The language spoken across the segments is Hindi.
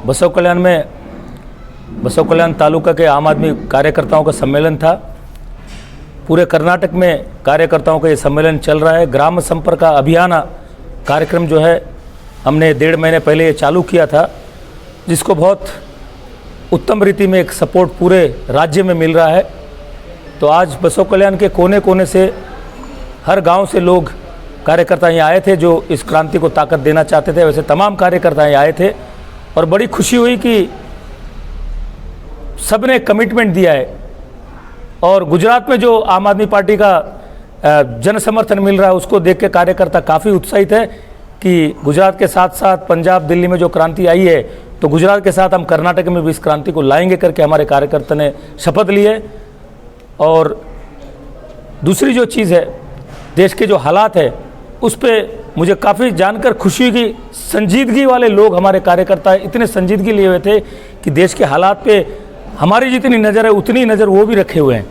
बसव कल्याण में बसव कल्याण तालुका के आम आदमी कार्यकर्ताओं का सम्मेलन था। पूरे कर्नाटक में कार्यकर्ताओं का ये सम्मेलन चल रहा है। ग्राम संपर्क अभियान कार्यक्रम जो है हमने 1.5 महीने पहले ये चालू किया था, जिसको बहुत उत्तम रीति में एक सपोर्ट पूरे राज्य में मिल रहा है। तो आज बसव कल्याण के कोने कोने से, हर गांव से लोग कार्यकर्ता यहाँ आए थे जो इस क्रांति को ताकत देना चाहते थे। वैसे तमाम कार्यकर्ता यहाँ आए थे और बड़ी खुशी हुई कि सबने कमिटमेंट दिया है। और गुजरात में जो आम आदमी पार्टी का जन समर्थन मिल रहा है उसको देख के कार्यकर्ता काफ़ी उत्साहित है कि गुजरात के साथ साथ पंजाब, दिल्ली में जो क्रांति आई है तो गुजरात के साथ हम कर्नाटक में भी इस क्रांति को लाएंगे करके हमारे कार्यकर्ता ने शपथ ली है। और दूसरी जो चीज़ है, देश के जो हालात है उस पर मुझे काफ़ी जानकर खुशी हुई कि संजीदगी वाले लोग हमारे कार्यकर्ता इतने संजीदगी लिए हुए थे कि देश के हालात पे हमारी जितनी नज़र है उतनी नज़र वो भी रखे हुए हैं।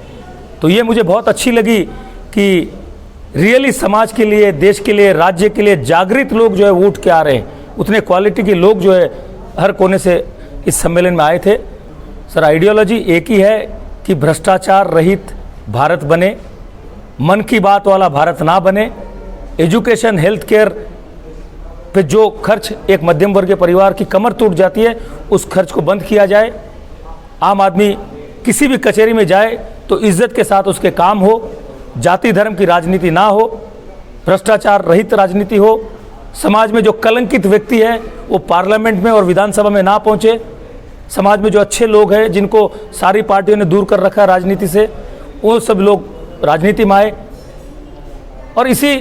तो ये मुझे बहुत अच्छी लगी कि रियली समाज के लिए, देश के लिए, राज्य के लिए जागृत लोग जो है वो उठ के आ रहे हैं। उतने क्वालिटी के लोग जो है हर कोने से इस सम्मेलन में आए थे। सर, आइडियोलॉजी एक ही है कि भ्रष्टाचार रहित भारत बने, मन की बात वाला भारत ना बने। एजुकेशन, हेल्थ केयर पे जो खर्च एक मध्यम वर्गीय परिवार की कमर टूट जाती है उस खर्च को बंद किया जाए। आम आदमी किसी भी कचहरी में जाए तो इज्जत के साथ उसके काम हो, जाति धर्म की राजनीति ना हो, भ्रष्टाचार रहित राजनीति हो। समाज में जो कलंकित व्यक्ति है वो पार्लियामेंट में और विधानसभा में ना पहुंचे। समाज में जो अच्छे लोग हैं जिनको सारी पार्टियों ने दूर कर रखा राजनीति से, वो सब लोग राजनीति में आए। और इसी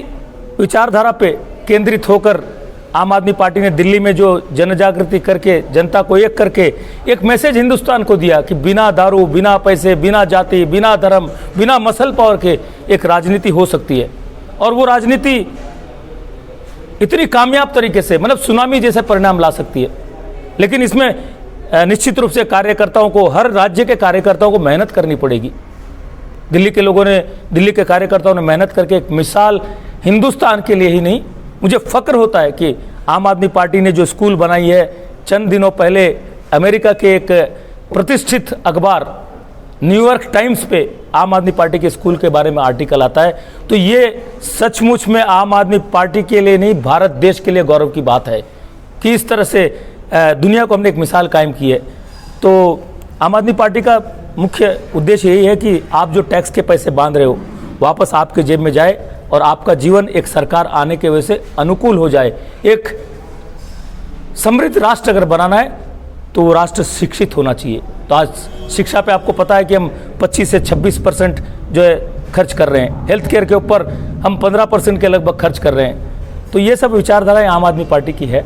विचारधारा पे केंद्रित होकर आम आदमी पार्टी ने दिल्ली में जो जन जागृति करके, जनता को एक करके एक मैसेज हिंदुस्तान को दिया कि बिना दारू, बिना पैसे, बिना जाति, बिना धर्म, बिना मसल पावर के एक राजनीति हो सकती है। और वो राजनीति इतनी कामयाब तरीके से, मतलब सुनामी जैसे परिणाम ला सकती है। लेकिन इसमें निश्चित रूप से कार्यकर्ताओं को, हर राज्य के कार्यकर्ताओं को मेहनत करनी पड़ेगी। दिल्ली के लोगों ने, दिल्ली के कार्यकर्ताओं ने मेहनत करके एक मिसाल हिंदुस्तान के लिए ही नहीं, मुझे फ़ख्र होता है कि आम आदमी पार्टी ने जो स्कूल बनाई है। चंद दिनों पहले अमेरिका के एक प्रतिष्ठित अखबार न्यूयॉर्क टाइम्स पे आम आदमी पार्टी के स्कूल के बारे में आर्टिकल आता है। तो ये सचमुच में आम आदमी पार्टी के लिए नहीं, भारत देश के लिए गौरव की बात है कि इस तरह से दुनिया को हमने एक मिसाल कायम की है। तो आम आदमी पार्टी का मुख्य उद्देश्य यही है कि आप जो टैक्स के पैसे बांध रहे हो वापस आपके जेब में जाए और आपका जीवन एक सरकार आने के वजह से अनुकूल हो जाए। एक समृद्ध राष्ट्र अगर बनाना है तो वो राष्ट्र शिक्षित होना चाहिए। तो आज शिक्षा पे आपको पता है कि हम 25 से 26% जो है खर्च कर रहे हैं। हेल्थ केयर के ऊपर हम 15% के लगभग खर्च कर रहे हैं। तो ये सब विचारधाराएं आम आदमी पार्टी की है।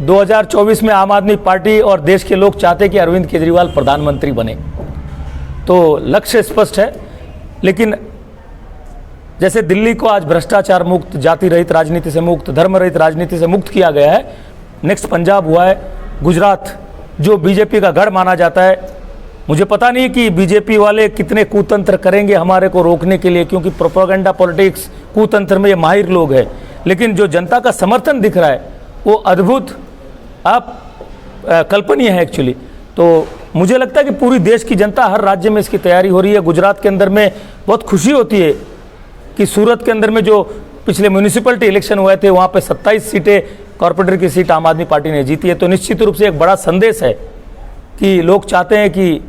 2024 में आम आदमी पार्टी और देश के लोग चाहते कि अरविंद केजरीवाल प्रधानमंत्री बने। तो लक्ष्य स्पष्ट है। लेकिन जैसे दिल्ली को आज भ्रष्टाचार मुक्त, जाति रहित राजनीति से मुक्त, धर्म रहित राजनीति से मुक्त किया गया है, नेक्स्ट पंजाब हुआ है। गुजरात जो बीजेपी का गढ़ माना जाता है, मुझे पता नहीं कि बीजेपी वाले कितने कुतंत्र करेंगे हमारे को रोकने के लिए, क्योंकि प्रोपेगेंडा पॉलिटिक्स, कुतंत्र में ये माहिर लोग हैं। लेकिन जो जनता का समर्थन दिख रहा है वो अद्भुत, आप कल्पनीय है एक्चुअली। तो मुझे लगता है कि पूरी देश की जनता, हर राज्य में इसकी तैयारी हो रही है। गुजरात के अंदर में बहुत खुशी होती है कि सूरत के अंदर में जो पिछले म्यूनिसिपैलिटी इलेक्शन हुए थे वहाँ पे 27 सीटें, कॉर्पोरेटर की सीट आम आदमी पार्टी ने जीती है। तो निश्चित रूप से एक बड़ा संदेश है कि लोग चाहते हैं कि,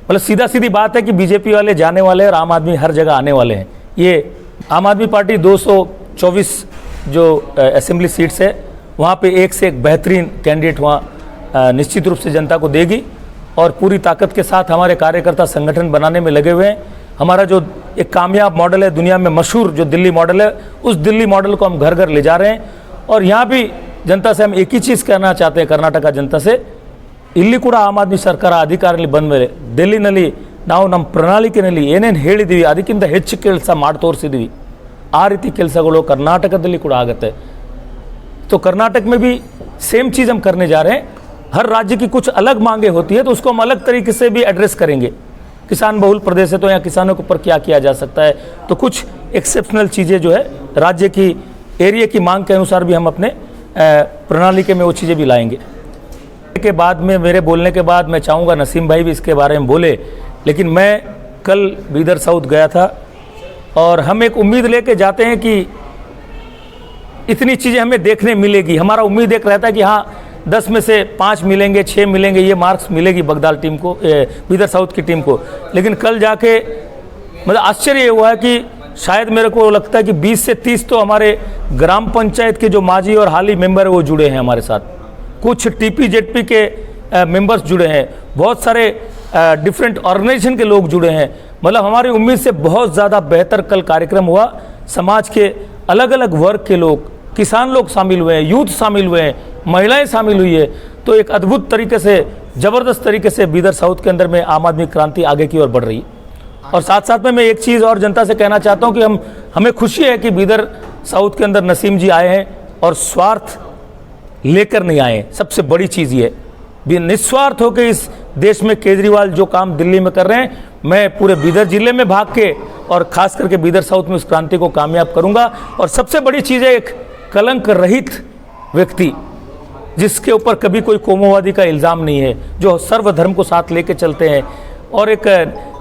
मतलब सीधा सीधी बात है कि बीजेपी वाले जाने वाले हैं और आम आदमी हर जगह आने वाले हैं। ये आम आदमी पार्टी 224 जो असेंबली सीट्स है वहाँ पे एक से एक बेहतरीन कैंडिडेट वहाँ निश्चित रूप से जनता को देगी। और पूरी ताकत के साथ हमारे कार्यकर्ता संगठन बनाने में लगे हुए हैं। हमारा जो एक कामयाब मॉडल है, दुनिया में मशहूर जो दिल्ली मॉडल है, उस दिल्ली मॉडल को हम घर घर ले जा रहे हैं। और यहाँ भी जनता से हम एक ही चीज़ कहना चाहते हैं, कर्नाटक जनता से, ಇಲ್ಲಿ ಕೂಡ ಆಮ್ ಆದ್ಮಿ ಸರ್ಕಾರ ಅಧಿಕಾರದಲ್ಲಿ ಬಂದ ಮೇಲೆ ಡೆಲ್ಲಿನಲ್ಲಿ ನಾವು ನಮ್ಮ ಪ್ರಣಾಳಿಕೆಯಲ್ಲಿ ಏನೇನು ಹೇಳಿದ್ದೀವಿ ಅದಕ್ಕಿಂತ ಹೆಚ್ಚು ಕೆಲಸ ಮಾಡಿ ತೋರಿಸಿದ್ದೀವಿ। ಆ ರೀತಿ ಕೆಲಸಗಳು कर्नाटकದಲ್ಲಿ ಕೂಡ ಆಗುತ್ತೆ। तो कर्नाटक में भी सेम चीज़ हम करने जा रहे हैं। हर राज्य की कुछ अलग मांगे होती है तो उसको हम अलग तरीके से भी एड्रेस करेंगे। किसान बहुल प्रदेश है तो यहाँ किसानों के ऊपर क्या किया जा सकता है, तो कुछ एक्सेप्शनल चीज़ें जो है राज्य की, एरिया की मांग के अनुसार भी हम अपने प्रणाली के में वो चीज़ें भी लाएंगे। के बाद में, मेरे बोलने के बाद मैं चाहूँगा नसीम भाई भी इसके बारे में बोले, लेकिन मैं कल बीदर साउथ गया था और हम एक उम्मीद लेके जाते हैं कि इतनी चीज़ें हमें देखने मिलेगी। हमारा उम्मीद एक रहता है कि हाँ 10 में से 5 मिलेंगे, 6 मिलेंगे, ये मार्क्स मिलेगी बगदाल टीम को, बीदर साउथ की टीम को। लेकिन कल जाके मतलब आश्चर्य ये हुआ है कि शायद मेरे को लगता है कि 20 से 30 तो हमारे ग्राम पंचायत के जो माजी और हाली मेंबर है वो जुड़े हैं हमारे साथ, कुछ टीपी जेडपी के मेंबर्स जुड़े हैं, बहुत सारे डिफरेंट ऑर्गेनाइजेशन के लोग जुड़े हैं। मतलब हमारी उम्मीद से बहुत ज़्यादा बेहतर कल कार्यक्रम हुआ। समाज के अलग अलग वर्ग के लोग, किसान लोग शामिल हुए हैं, यूथ शामिल हुए हैं, महिलाएं शामिल हुई है। तो एक अद्भुत तरीके से, ज़बरदस्त तरीके से बीदर साउथ के अंदर में आम आदमी क्रांति आगे की ओर बढ़ रही है। और साथ साथ में मैं एक चीज़ और जनता से कहना चाहता हूं कि हमें खुशी है कि बीदर साउथ के अंदर नसीम जी आए हैं और स्वार्थ लेकर नहीं आए। सबसे बड़ी चीज़ ये भी निस्वार्थ होकर इस देश में केजरीवाल जो काम दिल्ली में कर रहे हैं, मैं पूरे बीदर जिले में भाग के और खास करके बीदर साउथ में उस क्रांति को कामयाब करूंगा। और सबसे बड़ी चीज़ है एक कलंक रहित व्यक्ति जिसके ऊपर कभी कोई कोमुवादी का इल्ज़ाम नहीं है, जो सर्वधर्म को साथ लेके चलते हैं और एक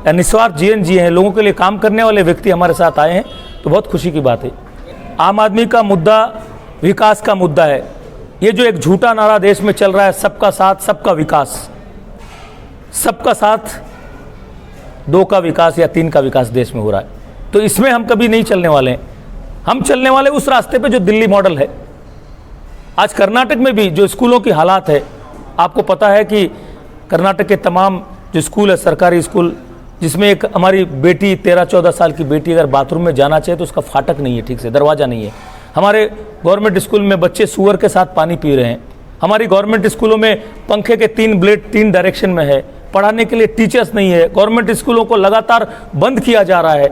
निस्वार्थ जीवन जिए हैं, लोगों के लिए काम करने वाले व्यक्ति हमारे साथ आए हैं, तो बहुत खुशी की बात है। आम आदमी का मुद्दा विकास का मुद्दा है। ये जो एक झूठा नारा देश में चल रहा है, सबका साथ सबका विकास, सबका साथ 2 का विकास या 3 का विकास देश में हो रहा है, तो इसमें हम कभी नहीं चलने वाले हैं। हम चलने वाले उस रास्ते पे जो दिल्ली मॉडल है। आज कर्नाटक में भी जो स्कूलों की हालात है, आपको पता है कि कर्नाटक के तमाम जो स्कूल है, सरकारी स्कूल, जिसमें एक हमारी बेटी 13-14 साल की बेटी अगर बाथरूम में जाना चाहे तो उसका फाटक नहीं है, ठीक से दरवाज़ा नहीं है। हमारे गवर्नमेंट स्कूल में बच्चे सुअर के साथ पानी पी रहे हैं। हमारी गवर्नमेंट स्कूलों में पंखे के 3 ब्लेड 3 डायरेक्शन में है, पढ़ाने के लिए टीचर्स नहीं है, गवर्नमेंट स्कूलों को लगातार बंद किया जा रहा है।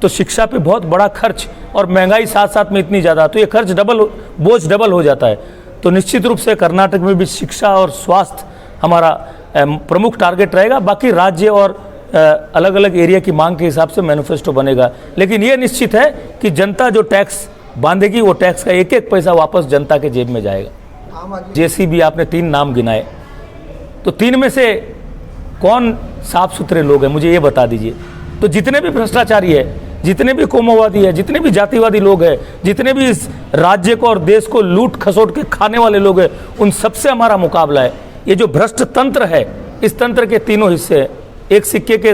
तो शिक्षा पे बहुत बड़ा खर्च और महंगाई साथ साथ में इतनी ज़्यादा, तो ये खर्च बोझ डबल हो जाता है। तो निश्चित रूप से कर्नाटक में भी शिक्षा और स्वास्थ्य हमारा प्रमुख टारगेट रहेगा। बाकी राज्य और अलग अलग एरिया की मांग के हिसाब से मैनिफेस्टो बनेगा। लेकिन ये निश्चित है कि जनता जो टैक्स बांधेगी वो टैक्स का एक एक पैसा वापस जनता के जेब में जाएगा। जैसी भी आपने 3 नाम गिनाए, तो 3 में से कौन साफ सुथरे लोग हैं मुझे ये बता दीजिए। तो जितने भी भ्रष्टाचारी है, जितने भी कोमुवादी है, जितने भी जातिवादी लोग हैं, जितने भी इस राज्य को और देश को लूट खसोट के खाने वाले लोग हैं, उन सबसे हमारा मुकाबला है। ये जो भ्रष्ट तंत्र है, इस तंत्र के 3 हिस्से हैं, एक सिक्के के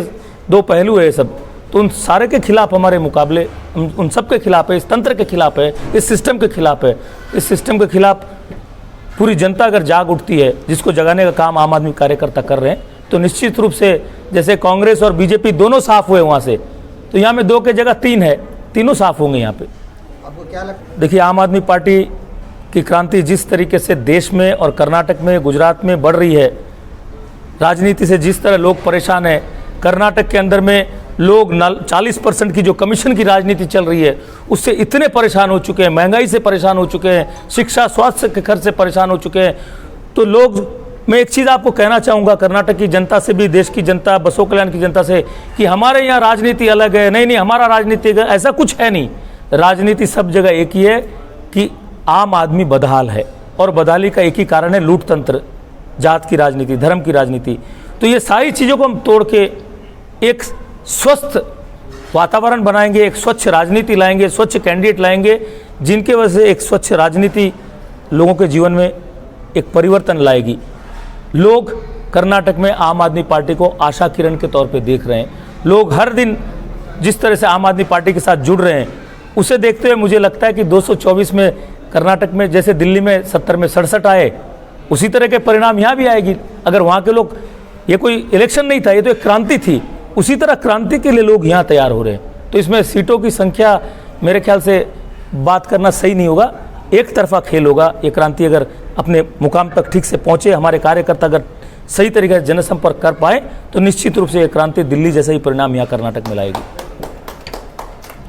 2 पहलू है ये सब। तो उन सारे के खिलाफ हमारे मुकाबले, उन सब के खिलाफ है, इस तंत्र के खिलाफ है, इस सिस्टम के खिलाफ है। इस सिस्टम के खिलाफ पूरी जनता अगर जाग उठती है, जिसको जगाने का काम आम आदमी कार्यकर्ता कर रहे हैं, तो निश्चित रूप से जैसे कांग्रेस और बीजेपी दोनों साफ हुए वहाँ से, तो यहाँ में 2 की जगह 3 है, तीनों साफ होंगे यहाँ पे। आपको क्या लगता है? देखिए, आम आदमी पार्टी की क्रांति जिस तरीके से देश में और कर्नाटक में, गुजरात में बढ़ रही है, राजनीति से जिस तरह लोग परेशान हैं, कर्नाटक के अंदर में लोग 40% की जो कमीशन की राजनीति चल रही है उससे इतने परेशान हो चुके हैं, महंगाई से परेशान हो चुके हैं, शिक्षा स्वास्थ्य के खर्च से परेशान हो चुके हैं। तो लोग, मैं एक चीज़ आपको कहना चाहूँगा कर्नाटक की जनता से भी, देश की जनता, बसो कल्याण की जनता से, कि हमारे यहाँ राजनीति अलग है, नहीं हमारा राजनीति ऐसा कुछ है नहीं। राजनीति सब जगह एक ही है कि आम आदमी बदहाल है, और बदहाली का एक ही कारण है लूट तंत्र, जात की राजनीति, धर्म की राजनीति। तो ये सारी चीज़ों को हम तोड़ के एक स्वस्थ वातावरण बनाएंगे, एक स्वच्छ राजनीति लाएंगे, स्वच्छ कैंडिडेट लाएंगे, जिनके वजह से एक स्वच्छ राजनीति लोगों के जीवन में एक परिवर्तन लाएगी। लोग कर्नाटक में आम आदमी पार्टी को आशा किरण के तौर पे देख रहे हैं। लोग हर दिन जिस तरह से आम आदमी पार्टी के साथ जुड़ रहे हैं, उसे देखते हुए मुझे लगता है कि 224 में कर्नाटक में जैसे दिल्ली में 70 में 67 आए, उसी तरह के परिणाम यहाँ भी आएगी। अगर वहाँ के लोग, ये कोई इलेक्शन नहीं था, ये तो एक क्रांति थी, उसी तरह क्रांति के लिए लोग यहाँ तैयार हो रहे हैं। तो इसमें सीटों की संख्या मेरे ख्याल से बात करना सही नहीं होगा, एक तरफा खेल होगा। ये क्रांति अगर अपने मुकाम तक ठीक से पहुँचे, हमारे कार्यकर्ता अगर सही तरीके से जनसंपर्क कर पाए, तो निश्चित रूप से ये क्रांति दिल्ली जैसा ही परिणाम यहाँ कर्नाटक में लाएगी।